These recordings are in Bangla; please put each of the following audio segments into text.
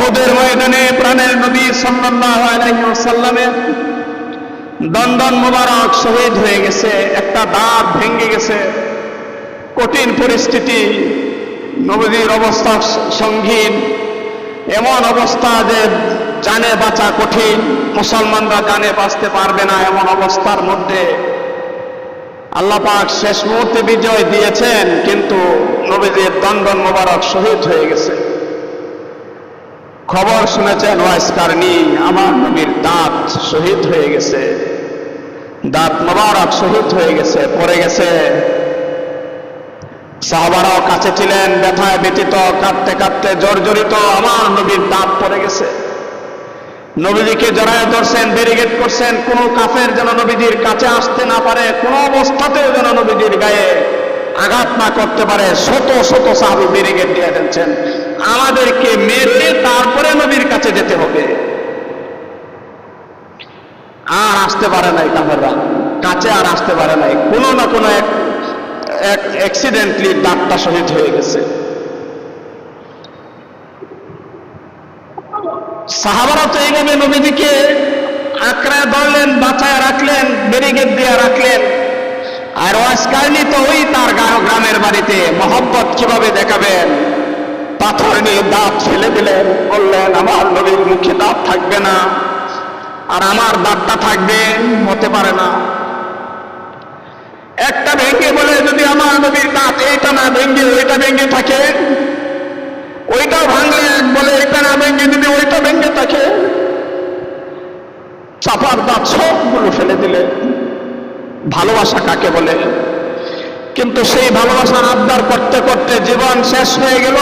উহুদের ময়দানে প্রাণের নবী সাল্লাল্লাহু আলাইহি ওয়াসাল্লামের দন্দন মোবারক শহীদ হয়ে গেছে, একটা দাঁত ভেঙে গেছে, কঠিন পরিস্থিতি, নবীর অবস্থা সঙ্গীন, এমন অবস্থা যে জানে বাঁচা কঠিন, মুসলমানরা জানে বাঁচতে পারবে না, এমন অবস্থার মধ্যে আল্লাহ পাক শেষ মুহূর্তে বিজয় দিয়েছেন, কিন্তু নবীজির দন্দন মোবারক শহীদ হয়ে গেছে। খবর শুনেছেন ওয়াইস কারনী, আমার নবীর দাঁত শহীদ হয়ে গেছে, দাঁত মোবারক শহীদ হয়ে গেছে, পড়ে গেছে। সাহাবারাও কাছে ছিলেন, ব্যথায় ব্যতীত, কাঁদতে কাঁদতে জর্জরিত, আমার নবীর দাঁত পড়ে গেছে। নবীজিকে জড়ায় ধরছেন, ব্যারিকেড করছেন, কোন কাফের যেন নবীজির কাছে আসতে না পারে, কোন অবস্থাতেও যেন নবীজির গায়ে আঘাত না করতে পারে। শত শত সাহাবী ব্যারিকেড দিয়ে দিচ্ছেন, আমাদেরকে মেরে তারপরে নবীর কাছে যেতে হবে। আর আসতে পারে নাই কাফেররা, কাছে আর আসতে পারে নাই, কোনো না কোনো এক অ্যাক্সিডেন্টলি দাঁতটা শহীদ হয়ে গেছে। সাহাবারা তো এইভাবে নবীজিকে আঁকড়ায় ধরলেন, বাঁচায় রাখলেন, ব্যারিকেড দিয়ে রাখলেন। আর ওয়াইস কারনী তো ওই তার গ্রামের বাড়িতে মহব্বত কিভাবে দেখাবেন, পাথর নিয়ে দাঁত ফেলে দিলেন, বললেন আমার নবীর মুখে দাঁত থাকবে না আর আমার দাঁতটা থাকবে, হতে পারে না। একটা ভেঙে বলে যদি আমার নবীর দাঁত এইটা না ভেঙে ওইটা ভেঙে থাকে, ওইটাও ভাঙলেন, বলে এটা না ভেঙে যদি ওইটা ভেঙে থাকে, চাপার দাঁত সবগুলো ফেলে দিলেন। ভালোবাসা কাকে বলে? কিন্তু সেই ভালোবাসার আবদার করতে করতে জীবন শেষ হয়ে গেল।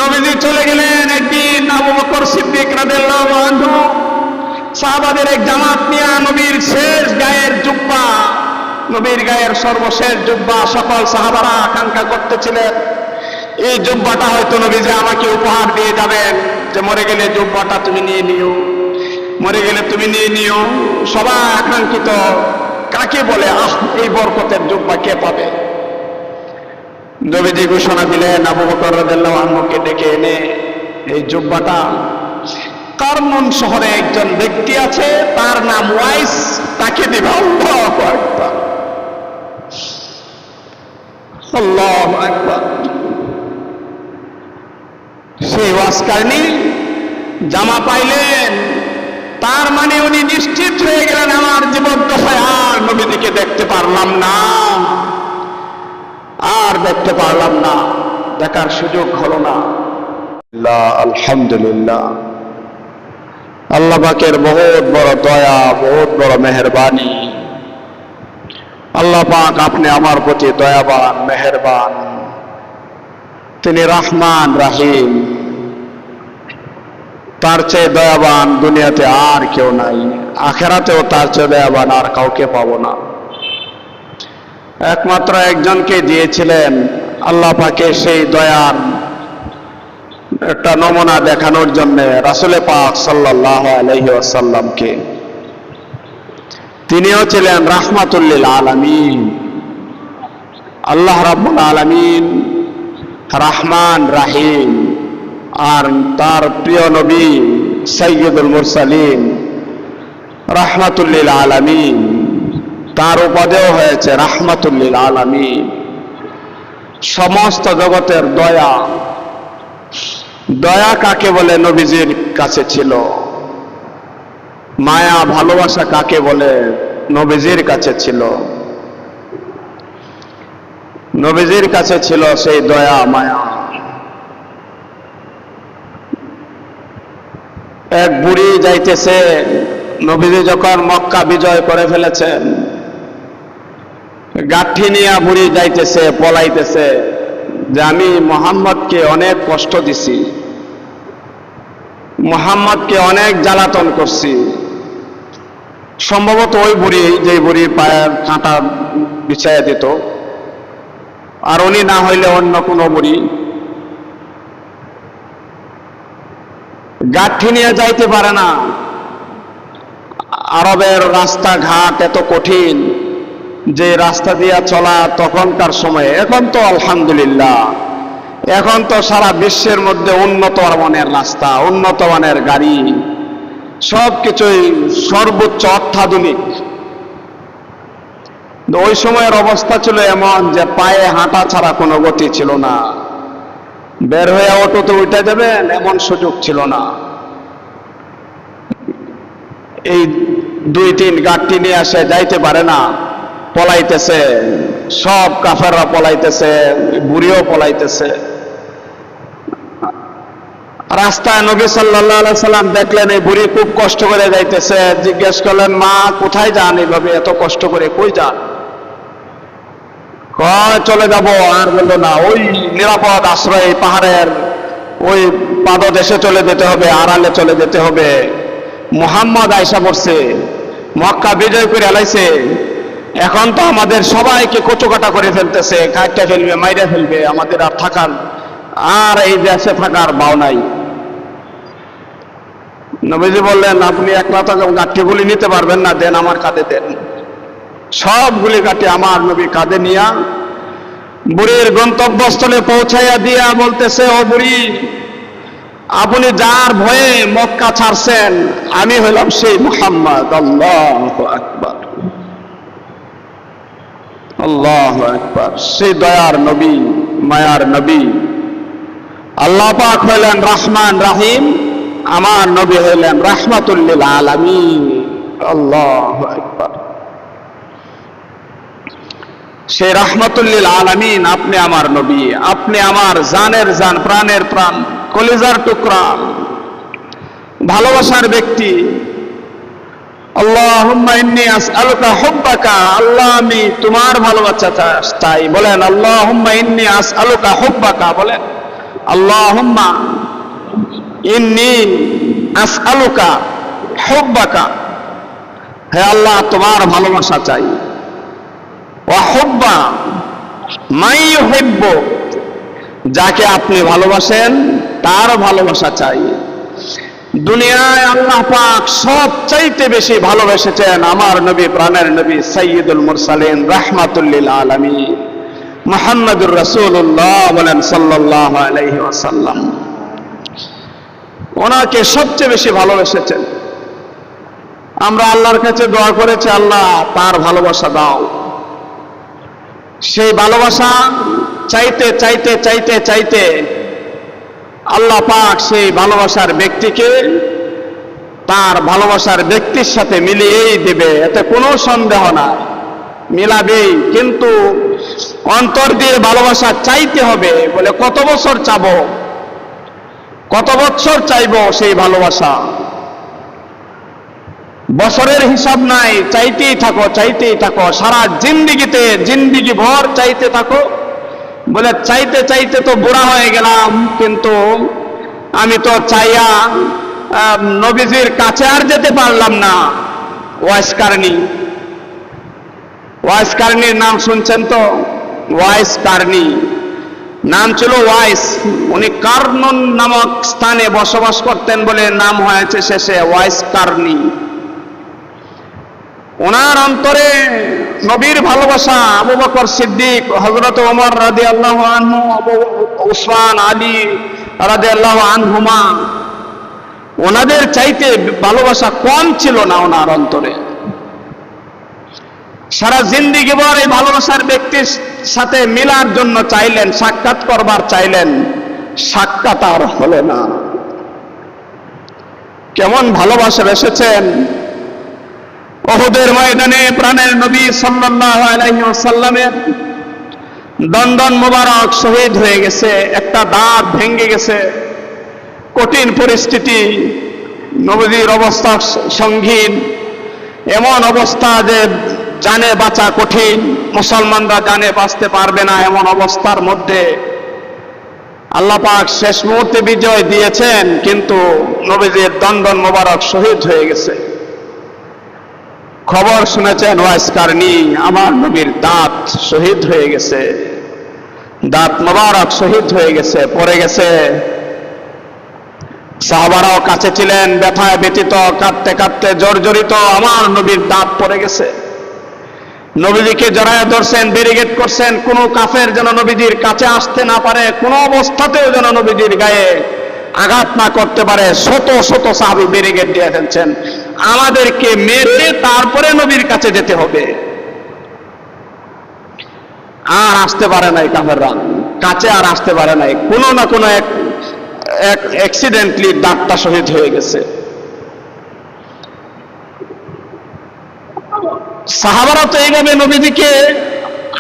নবীজি চলে গেলেন। একদিন আবু বকর সিদ্দিক রাদিয়াল্লাহু আনহু সাহাবাদের এক জামাত নিয়ে নবীর শেষ গায়ের জুব্বা, নবীর গায়ের সর্বশেষ জুব্বা সকল সাহাবারা আকাঙ্ক্ষা করতেছিলেন, এই জুব্বাটা হয়তো নবীজি আমাকে উপহার দিয়ে যাবেন, যে মরে গেলে জুব্বাটা তুমি নিয়ে নিও, মরে গেলে তুমি নিয়ে নিও। সবাই আকাঙ্ক্ষিত, কাকে বলে এই বরকতের জুব্বা কে পাবে? নবীজি ঘোষণা দিলেন, আবু বকর রাদিয়াল্লাহু আনহুকে ডেকে এনে এই জুব্বাটা, কারনুন শহরে একজন ব্যক্তি আছে, তার নাম ওয়াইস, তাকে দিবে। আল্লাহু আকবার, আল্লাহু আকবার। সেই ওয়াইস কারনী জামা পাইলেন, তার মানে উনি নিশ্চিত হয়ে গেলেন আমার জীবদ্দশায় আর নবীজিকে দেখতে পারলাম না, আর দেখতে পারলাম না, দেখার সুযোগ হলো না। আলহামদুলিল্লাহ, আল্লাহ পাকের বহুত বড় দয়া, বহুত বড় মেহেরবানি। আল্লাহ পাক আপনি আমার প্রতি দয়াবান, মেহেরবান, তিনি রহমান রাহিম, তার চেয়ে দয়াবান দুনিয়াতে আর কেউ নাই, আখেরাতেও তার চেয়ে দয়াবান আর কাউকে পাবো না। একমাত্র একজনকে দিয়েছিলেন আল্লাহ পাকে সেই দয়ার একটা নমুনা দেখানোর জন্য, রাসূল পাক সাল্লাল্লাহু আলাইহি ওয়াসাল্লামকে। তিনিও ছিলেন রাহমাতুল লিল আলামিন। আল্লাহ রাব্বুল আলামিন রহমান রাহিম, আর তার প্রিয় নবী সাইয়্যিদুল মুরসালিন রাহমাতুল লিল আলামিন, তার উপাদেয় হয়েছে রাহমাতুল লিল আলামিন। সমস্ত জগতের দয়া, দয়া কাকে বলে নবীজির কাছে ছিল, মায়া ভালোবাসা কাকে বলে নবীজির কাছে ছিল। নবীজির কাছে ছিল সেই দয়া মায়া। এক বুড়ি যাইতেছে, নবীজি যখন মক্কা বিজয় করে ফেলেছেন, গাঠি নিয়ে বুড়ি যাইতেছে, পলাইতেছে যে আমি মুহাম্মদকে অনেক কষ্ট দিছি, মুহাম্মদকে অনেক জ্বালাতন করছি। সম্ভবত ওই বুড়ি, যে বুড়ির পায়ের কাঁটা বিছাইয়া দিত, আর উনি না হইলে অন্য কোনো বুড়ি। গাঠি নিয়ে যাইতে পারে না। আরবের রাস্তাঘাট এত কঠিন যে রাস্তা দিয়া চলা তখনকার সময়ে, এখন তো আলহামদুলিল্লাহ এখন তো সারা বিশ্বের মধ্যে উন্নত মানের রাস্তা, উন্নত মানের গাড়ি, সবকিছুই সর্বোচ্চ অত্যাধুনিক। ওই সময়ের অবস্থা ছিল এমন যে পায়ে হাঁটা ছাড়া কোনো গতি ছিল না। বের হয়ে অটোতে উঠে যাবেন এমন সুযোগ ছিল না। এই 2-3 গাড়ি নিয়ে আসে যাইতে পারে না, পলাইতেছে, সব কাফেররা পলাইতেছে, বুড়িও পলাইতেছে। রাস্তায় নবী সাল্লাল্লাহু আলাইহি সাল্লাম দেখলেন এই বুড়ি খুব কষ্ট করে যাইতেছে। জিজ্ঞেস করলেন, মা কোথায় যান এভাবে এত কষ্ট করে, কই যান? কয় চলে যাব। আর বললো না, ওই নিরাপদ আশ্রয় পাহাড়ের ওই পাদদেশে চলে যেতে হবে, আড়ালে চলে যেতে হবে। মুহাম্মদ আয়েশা পড়ছে, মক্কা বিজয় করে এলাইছে, এখন তো আমাদের সবাইকে কচুকাটা করে ফেলতেছে, কাটতে ফেলবে, মাইরে ফেলবে, আমাদের আর থাকার, আর এই দেশে থাকার বাও নাই। নবীজি বললেন, আপনি একলা তো গাঠিগুলি নিতে পারবেন না, দেন আমার কাঁধে দেন। সবগুলি কাঠি আমার নবী কাঁধে নিয়া বুড়ির গন্তব্যস্থলে পৌঁছাইয়া দিয়া বলতেছে, ও বুড়ি, আপনি যার ভয়ে মক্কা ছাড়ছেন, আমি হইলাম সেই মুহাম্মদ। আল্লাহু আকবার, আল্লাহু আকবার। সেই দয়ার নবী, মায়ার নবী। আল্লাহ পাক হইলেন রহমান রাহিম, আমার নবী হইলেন রাহমাতুল লিল আলামিন। আল্লাহু আকবার। সেই রাহমাতুল লিল আলামিন আপনি আমার নবী, আপনি আমার জানের জান, প্রাণের প্রাণ, কলিজার টুকরা, ভালোবাসার ব্যক্তি। আল্লাহুম্মা ইন্নী আসআলুকা হুব্বাকা, আল্লাহ আমি তোমার ভালোবাসা চাই। বলেন আল্লাহুম্মা ইন্নী আসআলুকা হুব্বাকা, বলেন আল্লাহুম্মা ইন্নী আসআলুকা হুব্বাকা, হে আল্লাহ তোমার ভালোবাসা চাই। ওয়া হুব্বা মান ইউহিব্বু, যাকে আপনি ভালোবাসেন তার ভালোবাসা চাই। দুনিয়ায় আল্লাহ পাক সবচাইতে বেশি ভালোবেসেছেন আমার নবী, প্রাণের নবী, সাইয়্যিদুল মুরসালিন, রাহমাতুল লিল আলামিন, মুহাম্মাদুর রাসূলুল্লাহ, বলেন সাল্লাল্লাহু আলাইহি ওয়াসাল্লাম। ওনাকে সবচেয়ে বেশি ভালোবেসেছেন। আমরা আল্লাহর কাছে দোয়া করেছি, আল্লাহ তার ভালোবাসা দাও। সেই ভালোবাসা চাইতে চাইতে চাইতে চাইতে আল্লাহ পাক সেই ভালোবাসার ব্যক্তিকে তার ভালোবাসার ব্যক্তির সাথে মিলিয়েই দেবে, এতে কোনো সন্দেহ নাই, মিলাবেই। কিন্তু অন্তর দিয়ে ভালোবাসা চাইতে হবে। বলে কত বছর চাবো, কত বছর চাইবো সেই ভালোবাসা? বছরের হিসাব নাই, চাইতেই থাকো, চাইতেই থাকো, সারা জিন্দিগিতে, জিন্দিগি ভর চাইতে থাকো। বলে চাইতে চাইতে তো বুড়া হয়ে গেলাম, কিন্তু আমি তো চাইয়া নবীজির কাছে আর যেতে পারলাম না। ওয়াইস কারনি, ওয়াইস কারনির নাম শুনছেন তো? ওয়াইস কারনি নাম ছিল ওয়াইস। উনি কার্নুন নামক স্থানে বসবাস করতেন বলে নাম হয়েছে শেষে ওয়াইস কারনি। ওনার অন্তরে নবীর ভালোবাসা, আবু বকর সিদ্দিক, হযরত ওমর রাদিয়াল্লাহু আনহু, উসমান, আলী রাদিয়াল্লাহু আনহুমা, ওনাদের চাইতে ভালোবাসা কম ছিল না ওনার অন্তরে। সারা জিন্দেগি ভর এই ভালোবাসার ব্যক্তির সাথে মিলার জন্য চাইলেন, সাক্ষাৎ করবার চাইলেন, সাক্ষাৎ আর হলো না। কেমন ভালোবাসা এসেছেন! উহুদের ময়দানে প্রাণের নবী সাল্লাল্লাহু আলাইহি ওয়াসাল্লামের দণ্ডন মোবারক শহীদ হয়ে গেছে, একটা দাঁত ভেঙে গেছে, কঠিন পরিস্থিতি, নবীর অবস্থা সঙ্গীন, এমন অবস্থা যে জানে বাঁচা কঠিন, মুসলমানরা জানে বাঁচতে পারবে না, এমন অবস্থার মধ্যে আল্লাহ পাক শেষ মুহূর্তে বিজয় দিয়েছেন, কিন্তু নবীজির দণ্ডন মোবারক শহীদ হয়ে গেছে। খবর শুনেছেন ওয়াইস কারনি, আমার নবীর দাঁত শহীদ হয়ে গেছে, দাঁত মোবারক শহীদ হয়ে গেছে, পড়ে গেছে। সাহাবারাও কাছে ছিলেন, ব্যথায় ব্যথিত, কাঁদতে কাঁদতে জর্জরিত, আমার নবীর দাঁত পড়ে গেছে। নবীজিকে জড়ায় ধরছেন, ব্যারিকেড করছেন, কোনো কাফের যেন নবীজির কাছে আসতে না পারে, কোনো অবস্থাতেও যেন নবীজির গায়ে আঘাত না করতে পারে। শত শত সাহাবী ব্যারিকেড দিয়ে ফেলছেন, আমাদেরকে মেরে তারপরে নবীর কাছে যেতে হবে। আর আসতে পারে নাই কাফেররা, কাছে আর আসতে পারে নাই। কোনো না কোনো এক অ্যাক্সিডেন্টলি ডাক্তার শহীদ হয়ে গেছে। সাহাবারা তো এইভাবে নবীজিকে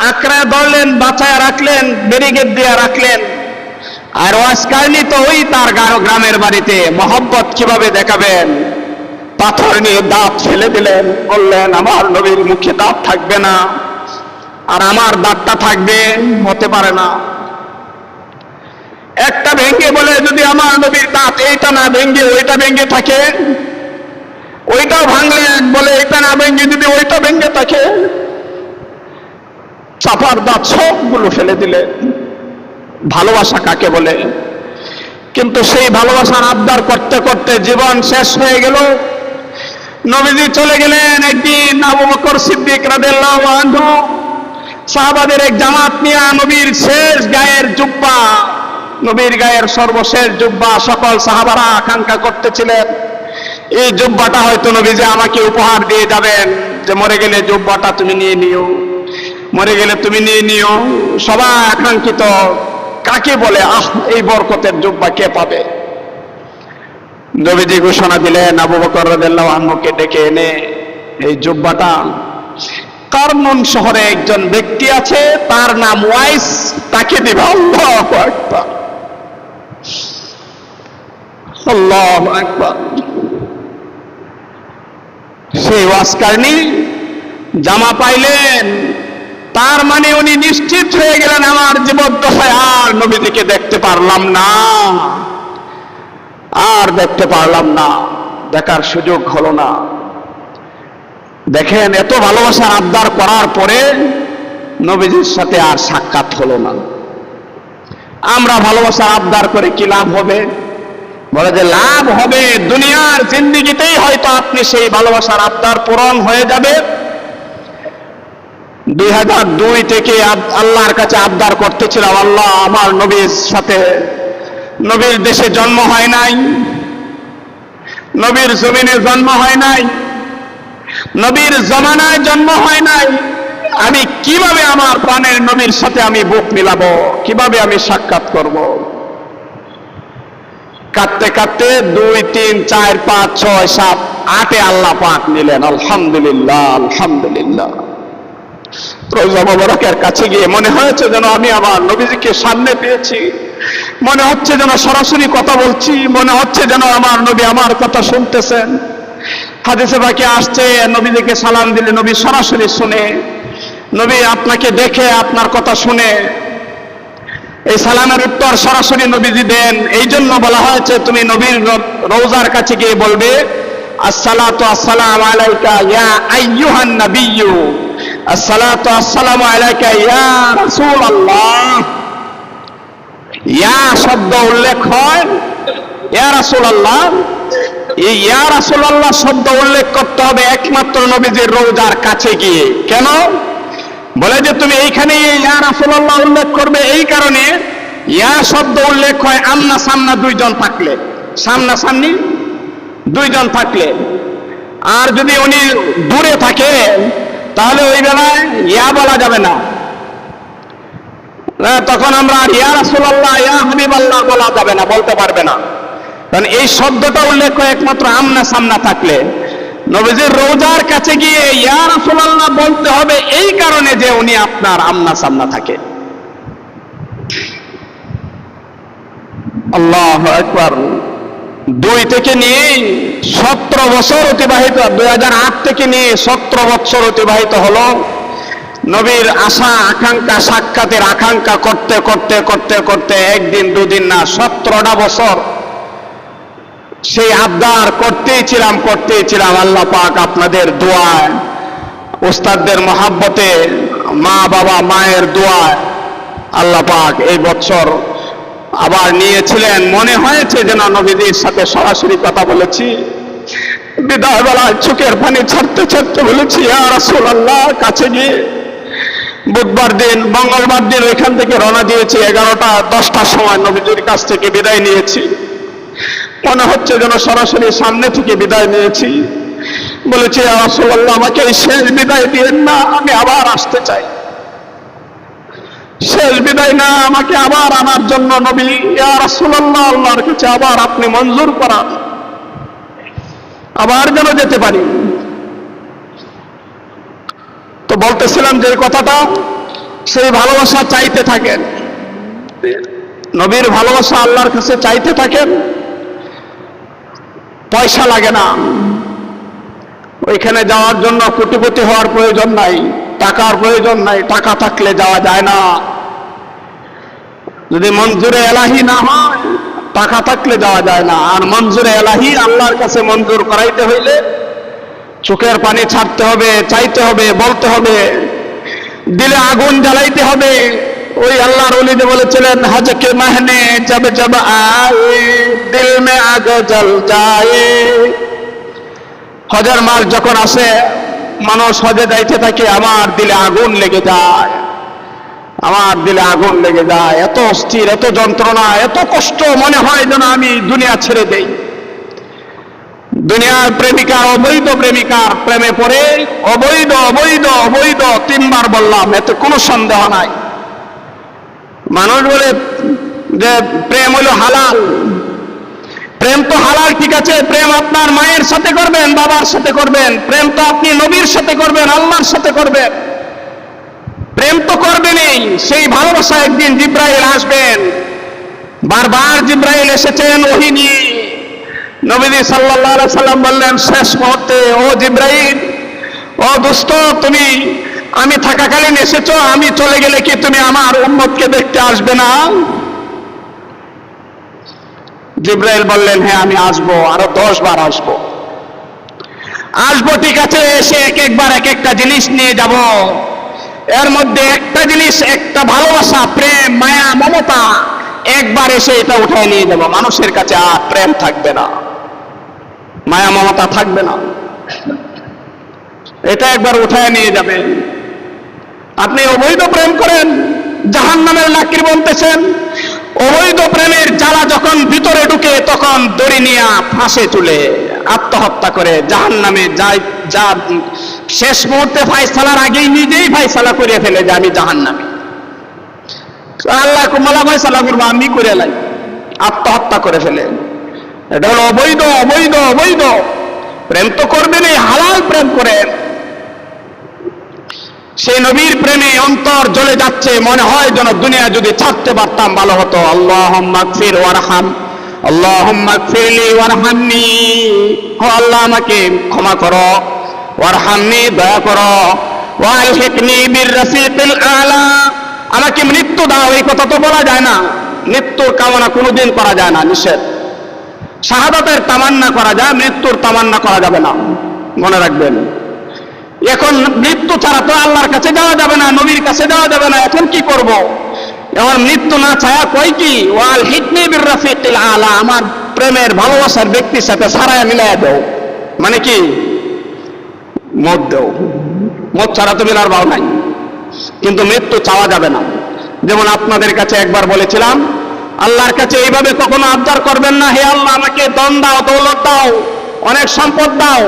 আঁকড়ায় ধরলেন, বাঁচায় রাখলেন, ব্যারিকেড দিয়ে রাখলেন। আর ওয়াসকারনি তো ওই তার গ্রামের বাড়িতে মহব্বত কিভাবে দেখাবেন, পাথর নিয়ে দাঁত ফেলে দিলেন, বললেন আমার নবীর মুখে দাঁত থাকবে না আর আমার দাঁতটা থাকবে, হতে পারে না। একটা ভেঙ্গে বলে যদি আমার নবীর দাঁত এইটা না ভেঙ্গে ওইটা ভেঙ্গে থাকে, ওইটাও ভাঙলেন, বলে এটা না ভেঙ্গে যদি ওইটা ভেঙ্গে থাকে, চাপার দাঁত সবগুলো ফেলে দিলেন। ভালোবাসা কাকে বলে? কিন্তু সেই ভালোবাসার আবদার করতে করতে জীবন শেষ হয়ে গেল। নবীজি চলে গেলেন। একদিন আবু বকর সিদ্দিক রাদিয়াল্লাহু আনহু সাহাবাদের এক জামাত নিয়ে নবীর শেষ গায়ের জুব্বা, নবীর গায়ের সর্বশেষ জুব্বা সকল সাহাবারা আকাঙ্ক্ষা করতেছিলেন, এই জুব্বাটা হয়তো নবীজি আমাকে উপহার দিয়ে যাবেন, যে মরে গেলে জুব্বাটা তুমি নিয়ে নিও, মরে গেলে তুমি নিয়ে নিও। সবাই আকাঙ্ক্ষিত, কাকে বলে এই বরকতের জুব্বা কে পাবে? নবীজি ঘোষণা দিলেন, আবু বকর রাদিয়াল্লাহু আনহুকে ডেকে এনে এই জুব্বাটা, কারনুন শহরে একজন ব্যক্তি আছে, তার নাম ওয়াইস, তাকে দিবা। আল্লাহু আকবার, আল্লাহু আকবার। সেই ওয়াসকারনি জামা পাইলেন, তার মানে উনি নিশ্চিত হয়ে গেলেন আমার জীবদ্দশায় আর নবীজিকে দেখতে পারলাম না, আর দেখতে পারলাম না, দেখার সুযোগ হলো না। দেখেন, এত ভালোবাসার আবদার করার পরে নবীজির সাথে আর সাক্ষাৎ হলো না। আমরা ভালোবাসার আবদার করে কি লাভ হবে? বলে যে লাভ হবে দুনিয়ার জিন্দেগিতেই হয়তো আপনি সেই ভালোবাসার আবদার পূরণ হয়ে যাবে। 2002 থেকে আল্লাহর কাছে আবদার করতেছিলাম, আল্লাহ আমার নবীর সাথে, নবীর দেশে জন্ম হয় নাই, নবীর জমিনে জন্ম হয় নাই, নবীর জমানায় জন্ম হয় নাই, আমি কিভাবে আমার প্রাণের নবীর সাথে আমি বুক মিলাবো, কিভাবে আমি সাক্ষাৎ করব? কাঁদতে কাঁদতে 2, 3, 4, 5, 6, 7, 8 আল্লাহ পাক নিলেন। আলহামদুলিল্লাহ, আলহামদুলিল্লাহ। রওজা মোবারকের কাছে গিয়ে মনে হয়েছে যেন আমি আমার নবীজিকে সামনে পেয়েছি, মনে হচ্ছে যেন সরাসরি কথা বলছি, মনে হচ্ছে যেন আমার নবী আমার কথা শুনতেছেন। হাদিসে পাকে আসছে, নবীজিকে সালাম দিলে নবী সরাসরি শুনে, নবী আপনাকে দেখে আপনার কথা শুনে এই সালামের উত্তর সরাসরি নবীজি দেন। এই জন্য বলা হয়েছে তুমি নবীর রওজার কাছে গিয়ে বলবে, আসসালাতু আসসালামু আলাইকা ইয়া আইয়ুহান নাবিয়্যু, আসসালাতু আসসালামু আলাইকা ইয়া রাসূলুল্লাহ। ইয়া শব্দ উল্লেখ হয়, ইয়া রাসূলুল্লাহ, এই ইয়া রাসূলুল্লাহ শব্দ উল্লেখ করতে হবে একমাত্র নবীজির রওজার কাছে গিয়ে। কেন? বলে যে তুমি এইখানে ইয়া রাসূলুল্লাহ উল্লেখ করবে এই কারণে, ইয়া শব্দ উল্লেখ হয় আমনা সামনা দুইজন থাকলে, সামনা সামনি দুইজন থাকলে। আর যদি উনি দূরে থাকে তাহলে ওই বেলায় ইয়া বলা যাবে না, তখন আমরা ইয়া রাসূলুল্লাহ ইয়া হাবিবাল্লাহ বলা যাবে না, বলতে পারবে না। কারণ এই শব্দটা উল্লেখ হয় একমাত্র আমনা সামনা থাকলে। নবীজির রওজার কাছে গিয়ে ইয়া রাসূলুল্লাহ বলতে হবে এই কারণে যে উনি আপনার আমনা সামনা থাকে। আল্লাহু আকবার। 2 থেকে নিয়ে 17 বছর অতিবাহিত, 2008 থেকে নিয়ে 17 বছর অতিবাহিত হলো। নবীর আশা আকাঙ্ক্ষা, সাক্ষাতের আকাঙ্ক্ষা করতে করতে করতে করতে একদিন 2 দিন না, 17টা বছর সেই আবদার করতেই ছিলাম। আল্লাহ পাক আপনাদের দোয়ায়, উস্তাদদের মহাব্বতে, মা বাবা মায়ের দোয়ায় আল্লাহ পাক এই বছর আবার নিয়েছিলেন। মনে হয়েছে যেন নবীজির সাথে সরাসরি কথা বলেছি। বিদায় বেলায় চোখের পানি ছাড়তে ছাড়তে বলেছি, ইয়া রাসূলুল্লাহ, কাছে গিয়ে বুধবার দিন, মঙ্গলবার দিন ওইখান থেকে রওনা দিয়েছি, 11টা-10টার সময় নবীজির কাছ থেকে বিদায় নিয়েছি। মনে হচ্ছে যেন সরাসরি সামনে থেকে বিদায় নিয়েছি। বলেছি, ইয়া রাসূলুল্লাহ, আমাকে এই শেষ বিদায় দিয়েন না, আমি আবার আসতে চাই। শেষ বিদায় না, আমাকে আবার আনার জন্য নবী, ইয়া রাসূলুল্লাহ, আল্লাহর কাছে আবার আপনি মঞ্জুর করান, আবার যেন যেতে পারি। তো বলতেছিলাম যে কথাটা, সেই ভালোবাসা চাইতে থাকেন, নবীর ভালোবাসা আল্লাহর কাছে চাইতে থাকেন। পয়সা লাগে না, ওইখানে যাওয়ার জন্য কোটিপতি হওয়ার প্রয়োজন নাই, টাকার প্রয়োজন নাই, টাকা থাকলে যাওয়া যায় না। যদি মঞ্জুরে এলাহি না হয়, টাকা থাকলে যাওয়া যায় না। আর মঞ্জুরে এলাহি আল্লাহর কাছে মঞ্জুর করাইতে হইলে চোখের পানি ছাড়তে হবে, চাইতে হবে, বলতে হবে, দিলে আগুন জ্বালাইতে হবে। ওই আল্লাহর ওলি যে বলেছিলেন, হজ কে মহনে জব জব আয়ে দিল মে আগ জ্বল যায়। হজের মাস যখন আসে, মানুষ হজে যাইতে থাকে, আমার দিলে আগুন লেগে যায়, আমার দিলে আগুন লেগে যায়। এত অস্থির, এত যন্ত্রণা, এত কষ্ট, মনে হয় যেন আমি দুনিয়া ছেড়ে দেই। দুনিয়ার প্রেমিকার, অবৈধ প্রেমিকার প্রেমে পড়ে, অবৈধ অবৈধ অবৈধ 3বার বললাম, এতে কোনো সন্দেহ নাই। মানুষ বলে যে প্রেম হলো হালাল, প্রেম তো হালাল, ঠিক আছে, প্রেম আপনার মায়ের সাথে করবেন, বাবার সাথে করবেন, প্রেম তো আপনি নবীর সাথে করবেন, আল্লাহর সাথে করবেন, প্রেম তো করবেনই। সেই ভালোবাসা একদিন জিব্রাইল আসবেন। বারবার জিব্রাইল এসেছেন ওহী নিয়ে। নবীজি সাল্লাল্লাহু আলাইহি সাল্লাম বললেন শেষ মুহূর্তে, ও জিব্রাইল, ও দোস্ত, তুমি আমি থাকাকালীন এসেছো, আমি চলে গেলে কি তুমি আমার উম্মতকে দেখতে আসবে না? জিব্রাইল বললেন, হ্যাঁ, আমি আসবো, আরো 10 বার আসবো। আসবো, ঠিক আছে, এসে এক একবার এক একটা জিনিস নিয়ে যাব। এর মধ্যে একটা জিনিস, একটা ভালোবাসা, প্রেম, মায়া, মমতা, একবার এসে এটা উঠায় নিয়ে যাব। মানুষের কাছে আর প্রেম থাকবে না, মায়া মমতা থাকবে না, এটা একবার উঠায় নিয়ে যাবে। আপনি অবৈধ প্রেম করেন, জাহান্নামের লাকড়ি বলতেছেন। অবৈধ প্রেমের জ্বালা যখন ভিতরে ঢুকে, তখন দড়ি নিয়ে ফাঁসে তুলে আত্মহত্যা করে জাহান্নামে যায়। যা শেষ মুহূর্তে ফায়সালার আগেই নিজেই ফায়সালা করে ফেলে যে আমি জাহান্নামী, আল্লাহ কুমালা ফায়সালা করবো, আমি করে লাই, আত্মহত্যা করে ফেলে। এটা হলো অবৈধ অবৈধ অবৈধ প্রেম। তো করবেন, এই হালাল প্রেম করেন। সেই নবীর প্রেমে অন্তর জ্বলে যাচ্ছে, মনে হয় যেন দুনিয়া যদি ছাড়তে পারতাম ভালো হতো। আল্লাহুম্মা গফির ওয়ারহাম, আল্লাহুম্মা গফিরলি ওয়ারহামনি, ও আল্লাহ আমাকে ক্ষমা করো, ওয়ারহামনি, দয়া করো, ওয়ালহিকনি বির রাফিকিল আলা, আমাকে মৃত্যু দাও। এই কথা তো বলা যায় না, মৃত্যুর কামনা কোনোদিন করা যায় না, নিষেধ। শাহাদাতের তামান্না করা যায়, মৃত্যুর তামান্না করা যাবে না, মনে রাখবেন। এখন মৃত্যু ছাড়া তো আল্লাহর কাছে যাওয়া যাবে না, নবীর কাছে যাওয়া যাবে না। এখন কি করব? এখন মৃত্যু না ছায়া কয় কি, ওয়াল হিকনি বির রাফিকিল আলা, আমার প্রেমের ভালোবাসার ব্যক্তির সাথে সারায় মিলাইয়া দাও। মানে কি? মত দাও। মত ছাড়া তো মিলার ভাও নাই, কিন্তু মৃত্যু চাওয়া যাবে না। যেমন আপনাদের কাছে একবার বলেছিলাম, আল্লাহর কাছে এইভাবে কখনো আবদার করবেন না, হে আল্লাহ আমাকে ধন দাও, দৌলত দাও, অনেক সম্পদ দাও,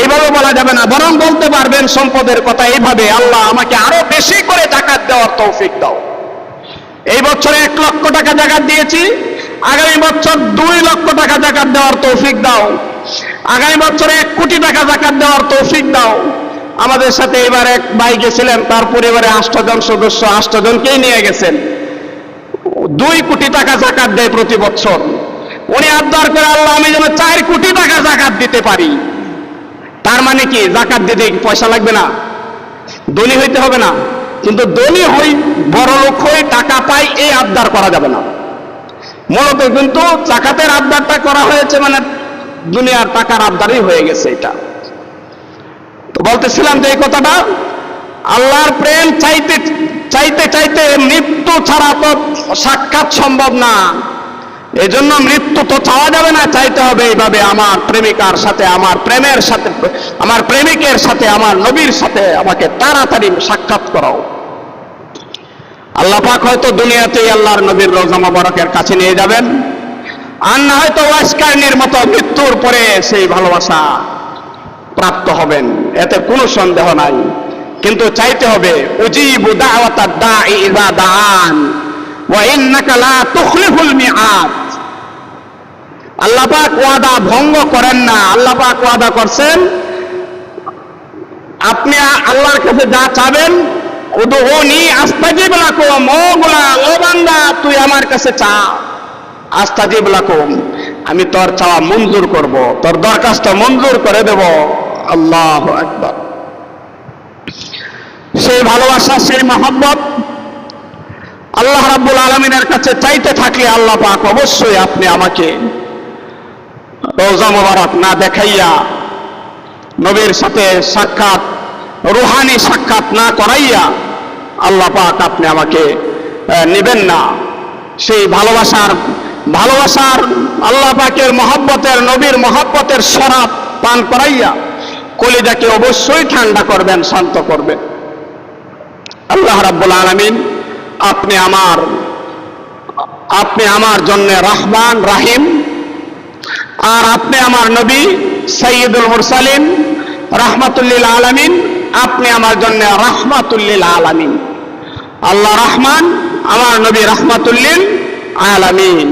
এইভাবে বলা যাবে না। বরং বলতে পারবেন সম্পদের কথা এইভাবে, আল্লাহ আমাকে আরো বেশি করে জাকাত দেওয়ার তৌফিক দাও। এই বছরে 1 লক্ষ টাকা জাকাত দিয়েছি, আগামী বছর 2 লক্ষ টাকা জাকাত দেওয়ার তৌফিক দাও, আগামী বছরে 1 কোটি টাকা জাকাত দেওয়ার তৌফিক দাও। আমাদের সাথে এবার এক ভাই গেছিলেন, তার পরিবারে 8 জন সদস্য, 8 জনকেই নিয়ে গেছেন। 2 কোটি টাকা জাকাত দেয় প্রতি বছর। উনি আবদার করে, আল্লাহ আমি যেন 4 কোটি টাকা জাকাত দিতে পারি। তার মানে কি, জাকাত দিতে পয়সা লাগবে না, ধনী হইতে হবে না। কিন্তু ধনী হই, বড় লোক হই, টাকা পাই, এই আবদার করা যাবে না। মূলত কিন্তু জাকাতের আবদারটা করা হয়েছে মানে দুনিয়ার টাকার আবদারই হয়ে গেছে এটা। তো বলতেছিলাম যে এই কথাটা, আল্লাহর প্রেম চাইতে চাইতে চাইতে মৃত্যু ছাড়া তো সাক্ষাৎ সম্ভব না। এই জন্য মৃত্যু তো চাওয়া যাবে না, চাইতে হবে এইভাবে, আমার প্রেমিকার সাথে, আমার প্রেমের সাথে, আমার প্রেমিকের সাথে, আমার নবীর সাথে আমাকে তাড়াতাড়ি সাক্ষাৎ করাও। আল্লাহ পাক হয়তো দুনিয়াতেই আল্লাহর নবীর রওজা মোবারকের কাছে নিয়ে যাবেন, আর না হয়তো ওয়াসকারনির মতো মৃত্যুর পরে সেই ভালোবাসা প্রাপ্ত হবেন, এতে কোনো সন্দেহ নাই। কিন্তু চাইতে হবে, উজিবু দাওয়াতাদ দাঈ ইযা দাআন ওয়া ইন্নাকা লা তুখলিফুল মিআদ। আল্লাহ পাক ওয়াদা ভঙ্গ করেন না। আল্লাহ পাক ওয়াদা করছেন, আপনি আল্লাহর কাছে যা চাবেন, উদউনি আস্তাজিব লাকুম, ও গোলাম, ও বান্দা, তুই আমার কাছে চা, আস্তাজিব লাকুম, আমি তোর চাওয়া মঞ্জুর করব, তোর দরখাস্ত মঞ্জুর করে দেব। আল্লাহু আকবার। সেই ভালোবাসা, সেই মহব্বত আল্লাহ রাব্বুল আলামিনের কাছে চাইতে থাকলে আল্লাহ পাক অবশ্যই আপনি আমাকে রওজা মোবারক না দেখাইয়া, নবীর সাথে সাক্ষাৎ, রুহানি সাক্ষাৎ না করাইয়া আল্লাহ পাক আপনি আমাকে নেবেন না। সেই ভালোবাসার আল্লাহ পাকের মহব্বতের, নবীর মহব্বতের শরাব পান করাইয়া কলিজাকে অবশ্যই ঠান্ডা করবেন, শান্ত করবেন। আল্লাহ রাব্বুল আলামিন আপনি আমার জন্য রহমান রাহিম, আর আপনি আমার নবী সাইয়্যিদুল মুরসালিন রাহমাতুল লিল আলামিন, আপনি আমার জন্য রাহমাতুল লিল আলামিন। আল্লাহ রহমান, আমার নবী রাহমাতুল লিল আলামিন।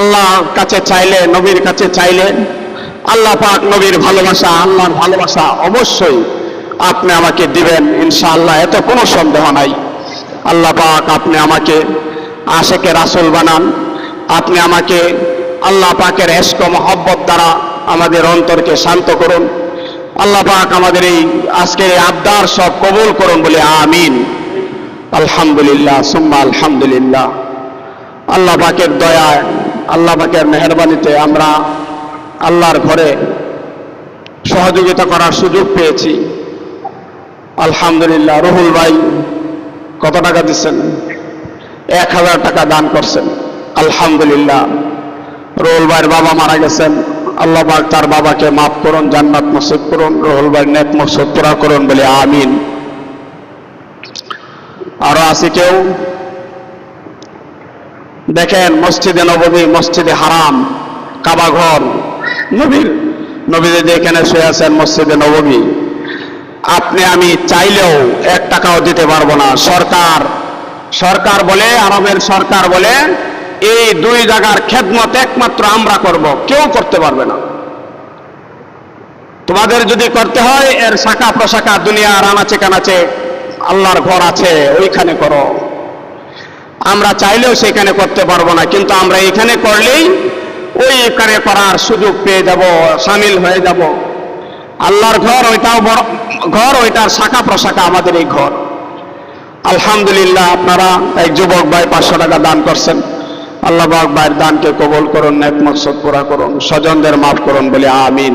আল্লাহর কাছে চাইলে, নবীর কাছে চাইলে আল্লাহ পাক নবীর ভালোবাসা, আল্লাহর ভালোবাসা অবশ্যই আপনি আমাকে দিবেন ইনশাআল্লাহ, এতে কোনো সন্দেহ নাই। আল্লাহ পাক আপনি আমাকে আশেকে রাসূল বানান, আপনি আমাকে আল্লাহ পাকের ইশক ও মহব্বত দ্বারা আমাদের অন্তরকে শান্ত করুন। আল্লাহ পাক আমাদের এই আজকের এই আবদার সব কবুল করুন বলে আমিন। আলহামদুলিল্লাহ সুম্মা আলহামদুলিল্লাহ। আল্লাহ পাকের দয়ায়, আল্লাহ পাকের মেহেরবানিতে আমরা আল্লাহর ঘরে সহযোগিতা করার সুযোগ পেয়েছি। আলহামদুলিল্লাহ। রুহুল ভাই কত টাকা দিচ্ছেন? 1000 টাকা দান করছেন। আলহামদুলিল্লাহ। রুহুল ভাইয়ের বাবা মারা গেছেন, আল্লাহ পাক তার বাবাকে মাফ করুন, জান্নাত নসিব করুন, রুহুল ভাইয়ের নেক মকসদ পুরা করুন বলে আমিন। আরো আছে কেউ? দেখেন, মসজিদে নববী, মসজিদে হারাম, কাবা ঘর, নবী যেখানে শুয়ে আছেন মসজিদে নববী, আপনি আমি চাইলেও 1 টাকাও দিতে পারবো না। সরকার বলে, আরবের সরকার বলে, এই 2 জায়গার খেদমত একমাত্র আমরা করব, কেউ করতে পারবে না। তোমাদের যদি করতে হয়, এর শাখা প্রশাখা দুনিয়ার আনাচে কানাচে আল্লাহর ঘর আছে, ওইখানে করো। আমরা চাইলেও সেখানে করতে পারবো না, কিন্তু আমরা এখানে করলেই ওইখানে করার সুযোগ পেয়ে যাব, সামিল হয়ে যাব। আল্লাহর ঘর, ওইটাও বড় ঘর, ওইটার শাখা প্রশাখা আমাদের এই ঘর। আলহামদুলিল্লাহ। আপনারা এক যুবক ভাই 500 টাকা দান করছেন। আল্লাহ পাক ভাইয়ের দানকে কবুল করুন, নেক মকসদ পুরা করুন, স্বজনদের মাফ করুন বলে আমিন।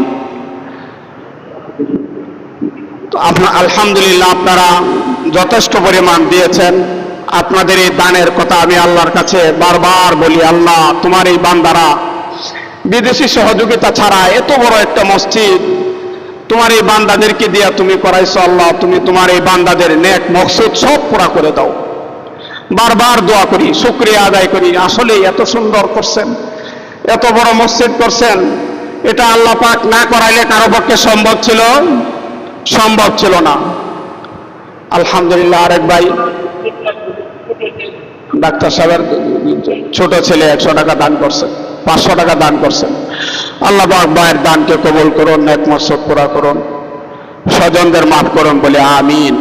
আলহামদুলিল্লাহ, আপনারা যথেষ্ট পরিমাণ দিয়েছেন। আপনাদের এই দানের কথা আমি আল্লাহর কাছে বারবার বলি, আল্লাহ তোমার এই বান্দারা বিদেশি সহযোগিতা ছাড়া এত বড় একটা মসজিদ তোমার এই বান্দাদেরকে দিয়া তুমি করাইছো, আল্লাহ তুমি তোমার এই বান্দাদের নেক মকসদ সব পুরা করে দাও। বারবার দোয়া করি, শুকরিয়া আদায় করি। আসলে এত সুন্দর করছেন, এত বড় মসজিদ করছেন, এটা আল্লাহ পাক না করাইলে কারো পক্ষে সম্ভব ছিল না। আলহামদুলিল্লাহ। আরেক ভাই, ডাক্তার সাহেবের ছোট ছেলে 100 টাকা দান করছেন, 500 টাকা দান করছেন। আল্লাহ পাক ভাইয়ের দানকে কবুল করুন, নেক মকসদ পুরা করুন, স্বজনদের মাফ করুন বলে আমিন।